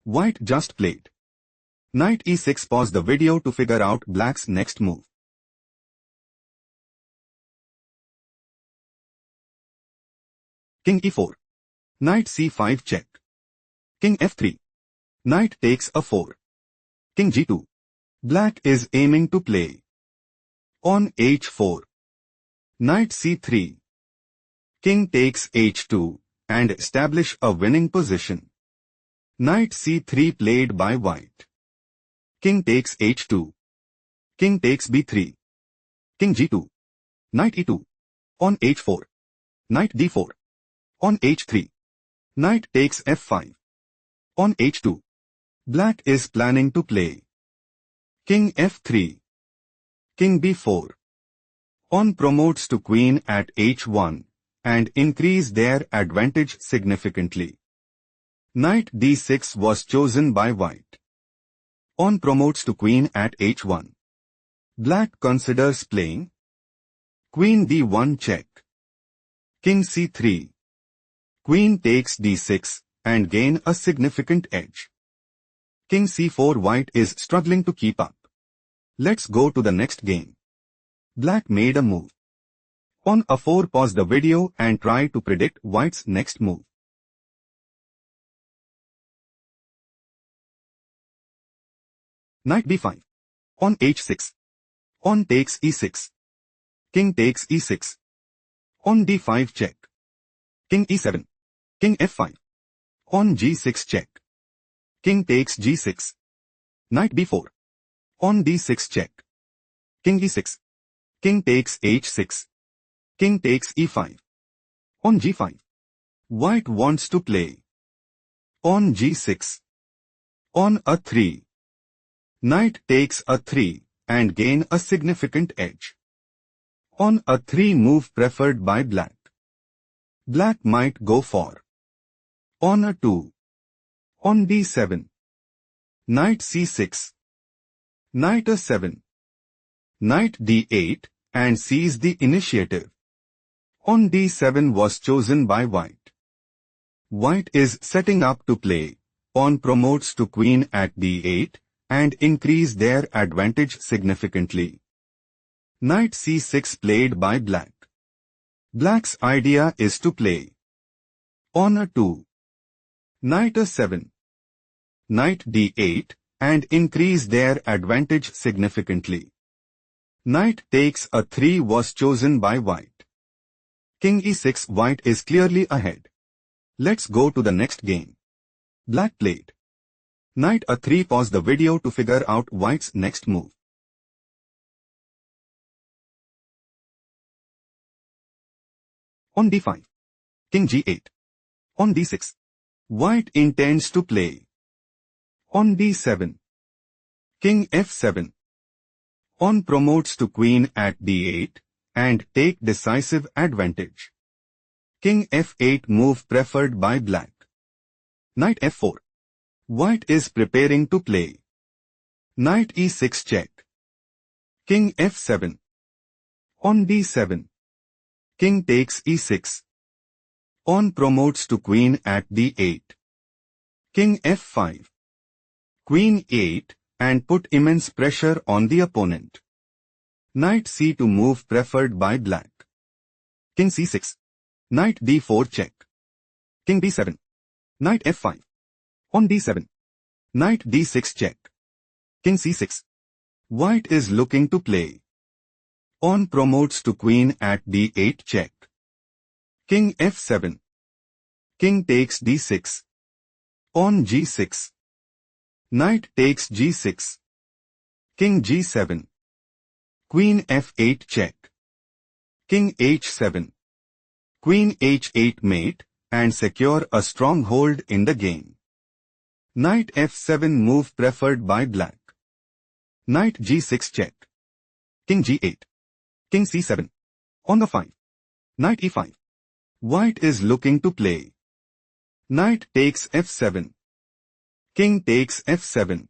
White just played. Knight e6. Pause the video to figure out black's next move. King e4. Knight c5 check. King f3. Knight takes a4. King g2. Black is aiming to play. On h4. Knight c3. King takes h2 and establish a winning position. Knight c3 played by white. King takes h2. King takes b3. King g2. Knight e2. On h4. Knight d4. On h3. Knight takes f5. On h2. Black is planning to play. King f3. King b4. Pawn promotes to queen at h1 and increase their advantage significantly. Knight d6 was chosen by white. Pawn promotes to queen at h1. Black considers playing. Queen d1 check. King c3. Queen takes d6 and gain a significant edge. King c4. White is struggling to keep up. Let's go to the next game. Black made a move. Pawn a4. Pause the video and try to predict white's next move. Knight b5. Pawn h6. Pawn takes e6. King takes e6. Pawn d5 check. King e7. King f5. Pawn g6 check. King takes g6. Knight b4. Pawn d6 check. King e6. King takes h6. King takes e5. Pawn g5. White wants to play. Pawn g6. Pawn a3. Knight takes a3 and gain a significant edge. Pawn a3 move preferred by black. Black might go for pawn a2. Pawn d7. Knight c6. Knight a7. Knight d8 and seize the initiative. Pawn d7 was chosen by white. White is setting up to play. Pawn promotes to queen at d8 and increase their advantage significantly. Knight c6 played by black. Black's idea is to play pawn a2. Knight a7. Knight d8 and increase their advantage significantly. Knight takes a3 was chosen by white. King e6. White is clearly ahead. Let's go to the next game. Black played Knight a3. Pause the video to figure out white's next move. Pawn d5. King g8. Pawn d6. White intends to play pawn d7. King f7. Pawn promotes to queen at d8 and take decisive advantage. King f8 move preferred by black. Knight f4. White is preparing to play. Knight e6 check. King f7. Pawn d7. King takes e6. Pawn promotes to queen at d8. King f5. Queen 8 and put immense pressure on the opponent. Knight c2 move preferred by black. King c6. Knight d4 check. King b7. Knight f5. Pawn d7. Knight d6 check. King c6. White is looking to play. Pawn promotes to queen at d8 check. King f7. King takes d6. Pawn g6. Knight takes g6. King g7. Queen f8 check. King h7. Queen h8 mate and secure a stronghold in the game. Knight f7 move preferred by black. Knight g6 check. King g8. King c7. On the 5. Knight e5. White is looking to play. Knight takes f7. King takes f7.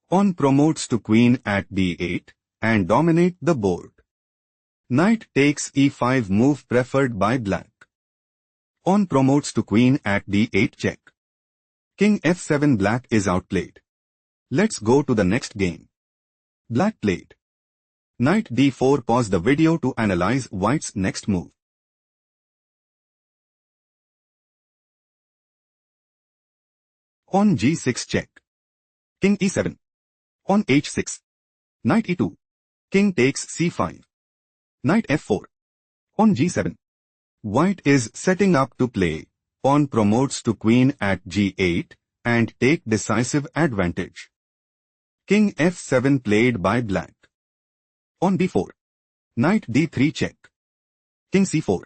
Pawn promotes to queen at d8 and dominate the board. Knight takes e5 move preferred by black. Pawn promotes to queen at d8 check. King f7 black is outplayed. Let's go to the next game. Black played knight d4. Pause the video to analyze white's next move. On g6 check. King e7. On h6. Knight e2. King takes c5. Knight f4. On g7. White is setting up to play. Pawn promotes to queen at g8 and take decisive advantage. King f7 played by black. On b4. Knight d3 check. King c4.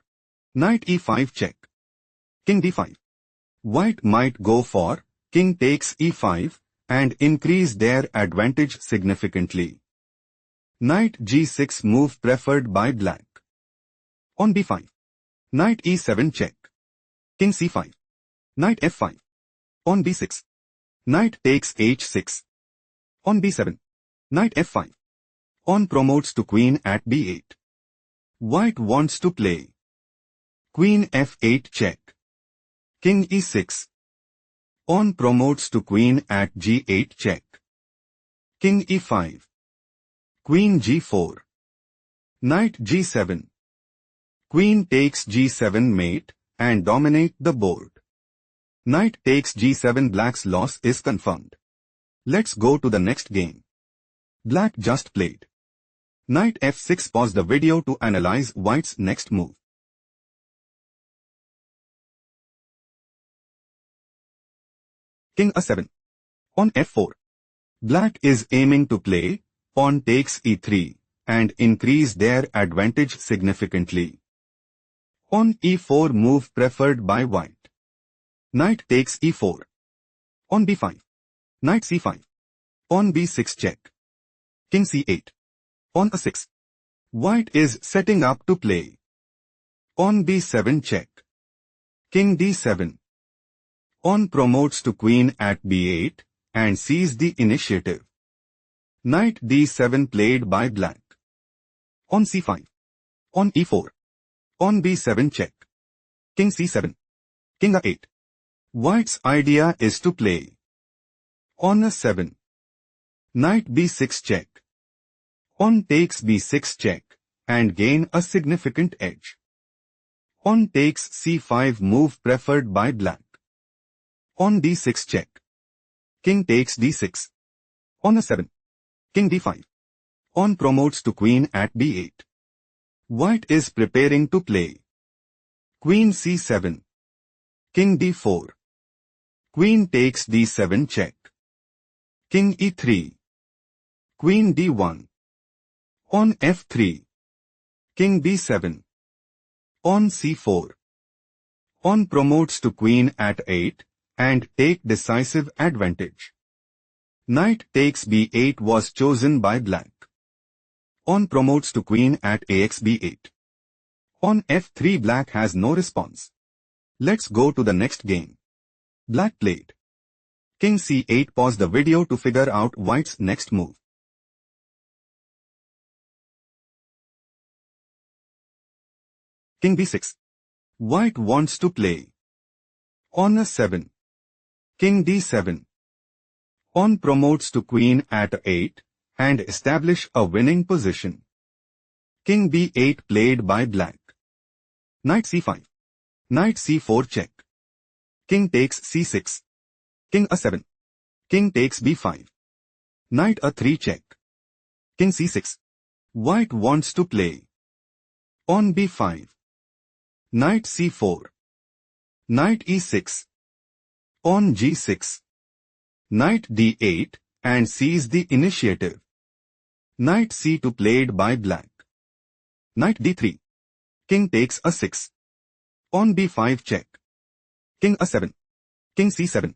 Knight e5 check. King d5. White might go for king takes e5 and increase their advantage significantly. Knight g6 move preferred by black. On b5. Knight e7 check. King c5. Knight f5. On b6. Knight takes h6. On b7. Knight f5. Pawn promotes to queen at b8. White wants to play queen f8 check. King e6. Pawn promotes to queen at g8 check. King e5. Queen g4. Knight g7. Queen takes g7 mate and dominate the board. Knight takes g7. Black's loss is confirmed. Let's go to the next game. Black just played knight f6. Pause the video to analyze white's next move. King a7. On f4. Black is aiming to play pawn takes e3 and increase their advantage significantly. On e4 move preferred by white. Knight takes e4. On b5. Knight c5. On b6 check. King c8. On a6. White is setting up to play on b7 check. King d7. Pawn promotes to queen at b8 and seize the initiative. Knight d7 played by black. On c5. On e4. On b7 check. King c7. King a8. White's idea is to play on a7. Knight b6 check. Pawn takes b6 check and gain a significant edge. Pawn takes c5 move preferred by black. On d6 check. King takes d6. On a7. King d5. Pawn promotes to queen at b8. White is preparing to play queen c7. King d4. Queen takes d7 check. King e3. Queen d1. On f3. King b7. On c4. Pawn promotes to queen at 8 and take decisive advantage. Knight takes b8 was chosen by black. Pawn promotes to queen at ax b8. On f3 black has no response. Let's go to the next game. Black played king c8. Pause the video to figure out white's next move. King b6. White wants to play on a7. King d7. Pawn promotes to queen at 8 and establish a winning position. King b8 played by black. Knight c5. Knight c4 check. King takes c6. King a7. King takes b5. Knight a3 check. King c6. White wants to play on b5. Knight c4. Knight e6. On g6. Knight d8 and seize the initiative. Knight c2 played by black. Knight d3. King takes a6. On b5 check. King a7. King c7.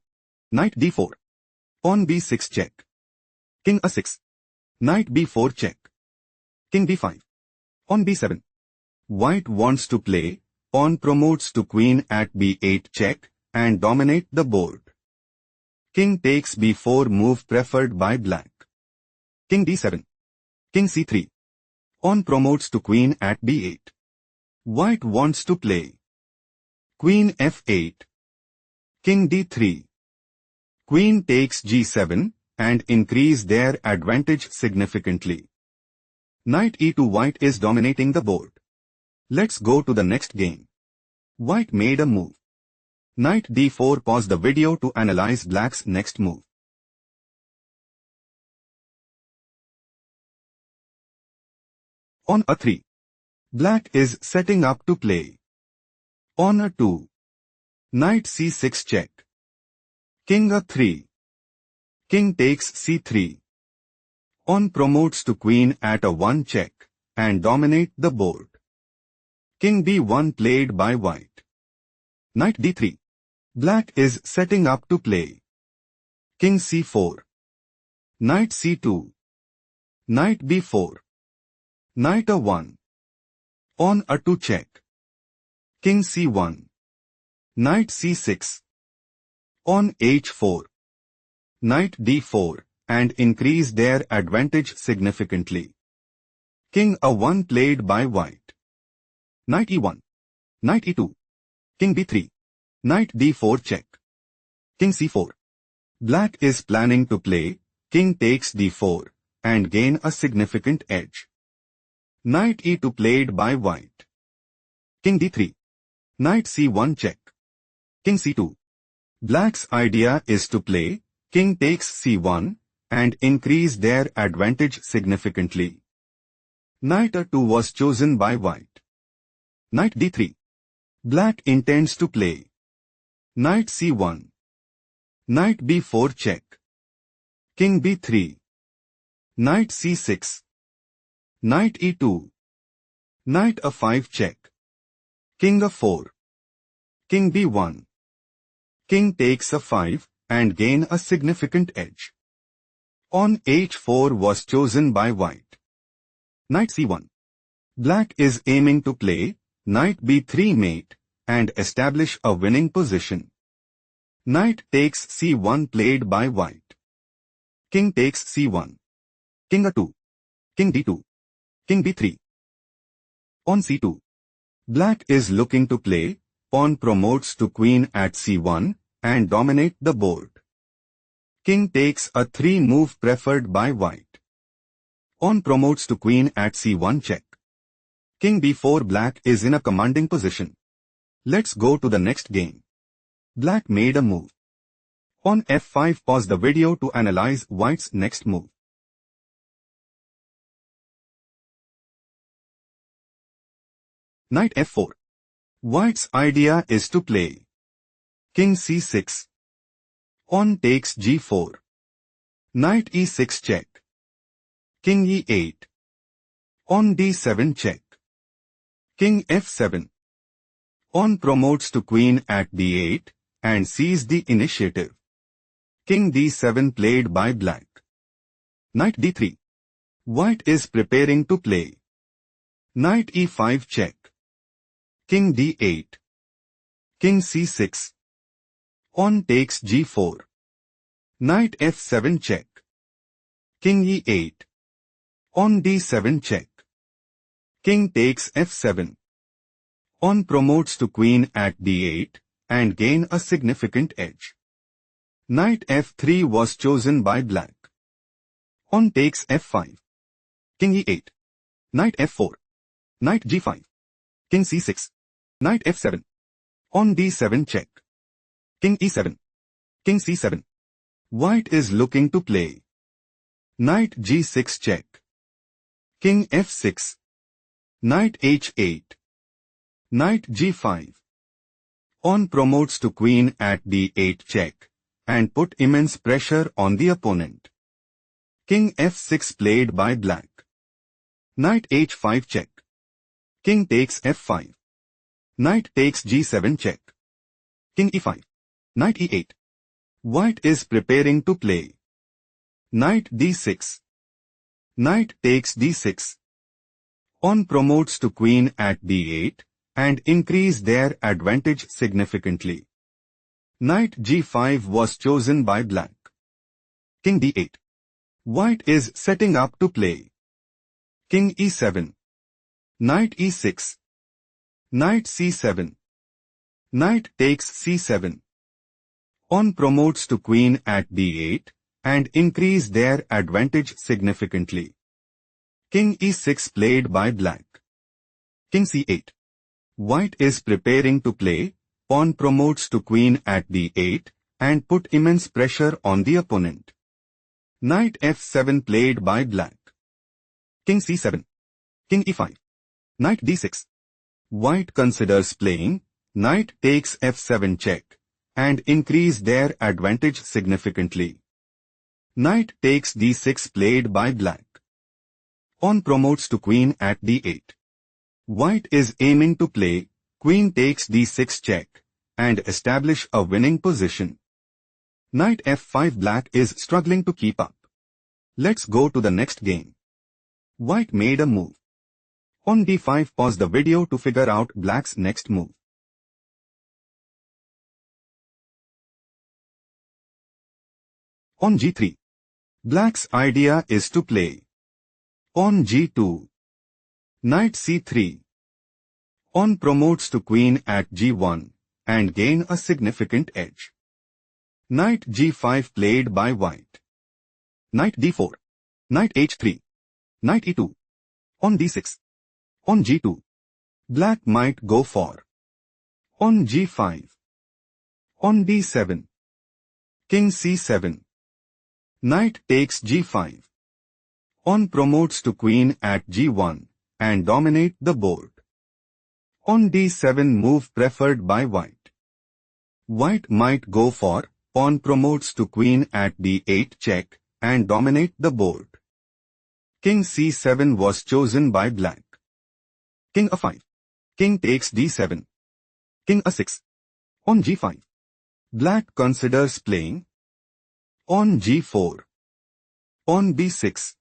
Knight d4. On b6 check. King a6. Knight b4 check. King b5. On b7. White wants to play pawn promotes to queen at b8 check and dominate the board. King takes b4 move preferred by black. King d7. King c3. Pawn promotes to queen at b8. White wants to play queen f8. King d3. Queen takes g7 and increase their advantage significantly. Knight e2. White is dominating the board. Let's go to the next game. White made a move. Knight d4. Pause the video to analyze black's next move. On a3. Black is setting up to play. On a2. Knight c6 check. King a3. King takes c3. On promotes to queen at a1 check and dominate the board. King b1 played by white. Knight d3. Black is setting up to play. King c4. Knight c2. Knight b4. Knight a1. On a2 check. King c1. Knight c6. On h4. Knight d4 and increase their advantage significantly. King a1 played by white. Knight e1. Knight e2. King b3. Knight d4 check. King c4. Black is planning to play king takes d4 and gain a significant edge. Knight e2 played by white. King d3. Knight c1 check. King c2. Black's idea is to play king takes c1 and increase their advantage significantly. Knight a2 was chosen by white. Knight d3. Black intends to play Knight c1. Knight b4 check. King b3. Knight c6. Knight e2. Knight a5 check. King a4. King b1. King takes a5 and gain a significant edge. On h4 was chosen by white. Knight c1. Black is aiming to play Knight b3 mate and establish a winning position. Knight takes c1 played by white. King takes c1. King a2. King d2. King b3. On c2. Black is looking to play pawn promotes to queen at c1 and dominate the board. King takes a 3 move preferred by white. Pawn promotes to queen at c1 check. King b4. Black is in a commanding position. Let's go to the next game. Black made a move. On f5. Pause the video to analyze white's next move. Knight f4. White's idea is to play King c6. On takes g4. Knight e6 check. King e8. On d7 check. King f7. On promotes to queen at d8 and seizes the initiative. King d7 played by black. Knight d3. White is preparing to play Knight e5 check. King d8. King c6. On takes g4. Knight f7 check. King e8. On d7 check. King takes f7. On promotes to queen at d8 and gain a significant edge. Knight f3 was chosen by black. On takes f5. King e8. Knight f4. Knight g5. King c6. Knight f7. On d7 check. King e7. King c7. White is looking to play Knight g6 check. King f6. Knight h8. Knight g5. On promotes to queen at d8 check and put immense pressure on the opponent. King f6 played by black. Knight h5 check. King takes f5. Knight takes g7 check. King e5. Knight e8. White is preparing to play Knight d6. Knight takes d6. On promotes to queen at d8 and increase their advantage significantly. Knight g5 was chosen by black. King d8. White is setting up to play King e7. Knight e6. Knight c7. Knight takes c7. Pawn promotes to queen at d8 and increase their advantage significantly. King e6 played by black. King c8. White is preparing to play. Pawn promotes to queen at d8 and put immense pressure on the opponent. Knight f7 played by black. King c7. King e5. Knight d6. White considers playing. Knight takes f7 check and increase their advantage significantly. Knight takes d6 played by black. Pawn promotes to queen at d8. White is aiming to play. Queen takes d6 check and establish a winning position. Knight f5. Black is struggling to keep up. Let's go to the next game. White made a move. On d5. Pause the video to figure out black's next move. On g3. Black's idea is to play. On g2. Knight c3. Pawn promotes to queen at g1 and gain a significant edge. Knight g5 played by white. Knight d4. Knight h3. Knight e2. On d6. On g2. Black might go for. On g5. On d7. King c7. Knight takes g5. Pawn promotes to queen at g1 and dominate the board. On d7 move preferred by white. White might go for. Pawn promotes to queen at d8 check and dominate the board. King c7 was chosen by black. King a5. King takes d7. King a6. On g5. Black considers playing. On g4. On b6.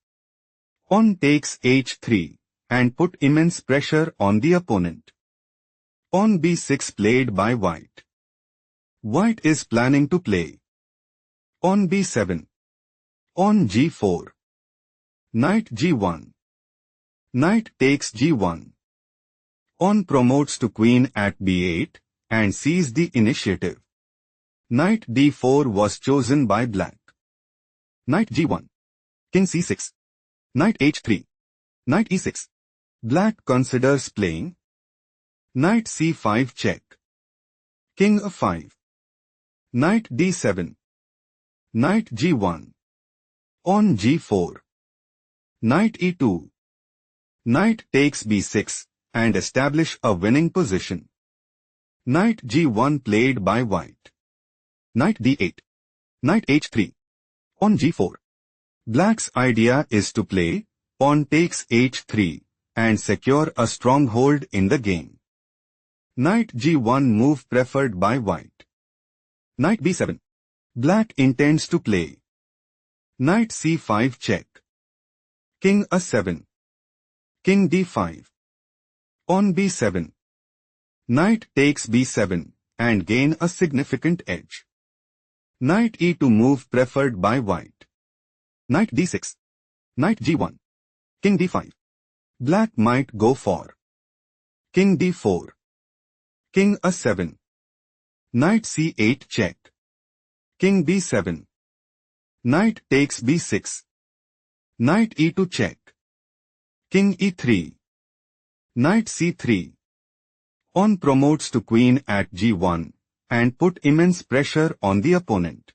Pawn takes h3 and put immense pressure on the opponent. Pawn b6 played by white. White is planning to play. On b7. On g4. Knight g1. Knight takes g1. Pawn promotes to queen at b8 and seized the initiative. Knight d4 was chosen by black. Knight g1. King c6. Knight h3. Knight e6. Black considers playing. Knight c5 check. King a5. Knight d7. Knight g1. On g4. Knight e2. Knight takes b6 and establish a winning position. Knight g1 played by white. Knight d8. Knight h3. On g4. Black's idea is to play. Pawn takes h3 and secure a stronghold in the game. Knight g1 move preferred by white. Knight b7. Black intends to play. Knight c5 check. King a7. King d5. On b7. Knight takes b7 and gain a significant edge. Knight e2 move preferred by white. Knight d6. Knight g1. King d5. Black might go for. King d4. King a7. Knight c8 check. King b7. Knight takes b6. Knight e2 check. King e3. Knight c3. Pawn promotes to queen at g1 and put immense pressure on the opponent.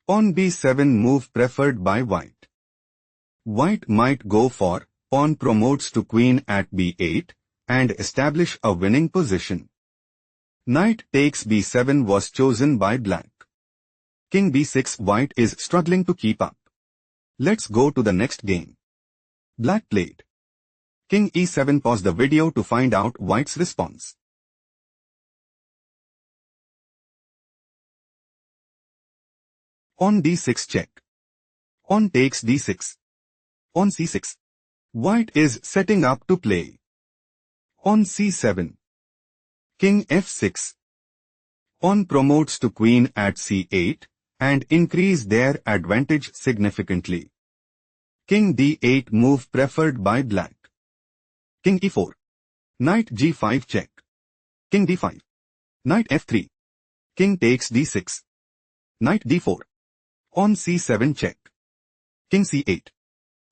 Pawn b7 move preferred by white. White might go for. Pawn promotes to queen at b8 and establish a winning position. Knight takes b7 was chosen by black. King b6. White is struggling to keep up. Let's go to the next game. Black played. King e7. Pause the video to find out white's response. On d6 check. Pawn takes d6. On c6. White is setting up to play. On c7. King f6. Pawn promotes to queen at c8 and increase their advantage significantly. King d8 move preferred by black. King e4. Knight g5 check. King d5. Knight f3. King takes d6. Knight d4. On c7 check. King c8.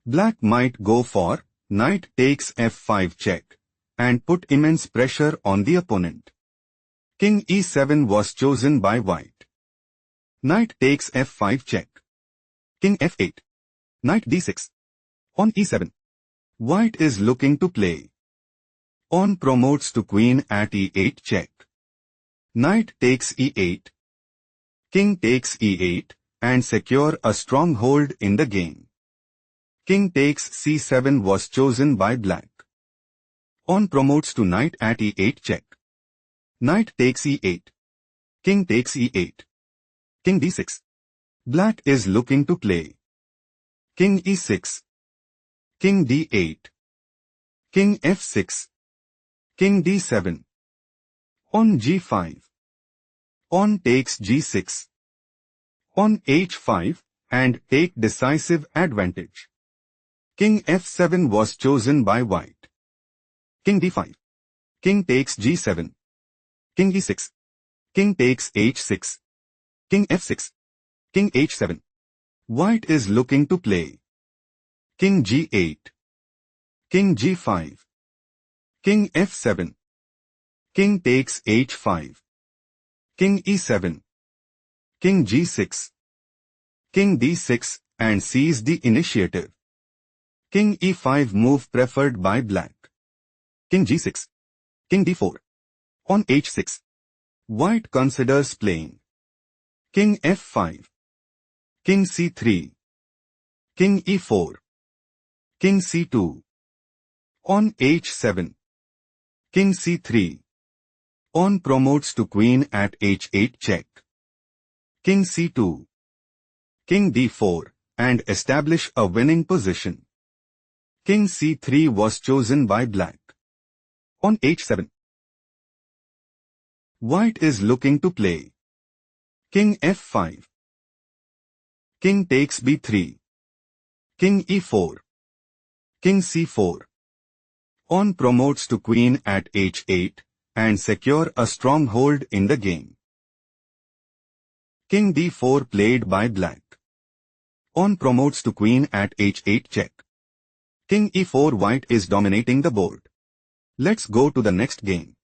Black might go for knight takes f5 check and put immense pressure on the opponent. King e7 was chosen by white. Knight takes f5 check. King f8. Knight d6. On e7. White is looking to play. Pawn promotes to queen at e8 check. Knight takes e8. King takes e8 and secure a stronghold in the game. King takes c7 was chosen by black. Pawn promotes to knight at e8 check. Knight takes e8. King takes e8. King d6. Black is looking to play. King e6. King d8. King f6. King d7. Pawn g5. Pawn takes g6. Pawn h5 and take decisive advantage. King f7 was chosen by white. King d5. King takes g7. King e6. King takes h6. King f6. King h7. White is looking to play. King g8. King g5. King f7. King takes h5. King e7. King g6. King d6 and seize the initiative. King e5 move preferred by black. King g6. King d4. On h6. White considers playing. King f5. King c3. King e4. King c2. On h7. King c3. Pawn promotes to queen at h8 check. King c2. King d4 and establish a winning position. King c3 was chosen by black. On h7. White is looking to play. King f5. King takes b3. King e4. King c4. Pawn promotes to queen at h8 and secure a stronghold in the game. King d4 played by black. Pawn promotes to queen at h8 check. King e4 white is dominating the board. Let's go to the next game.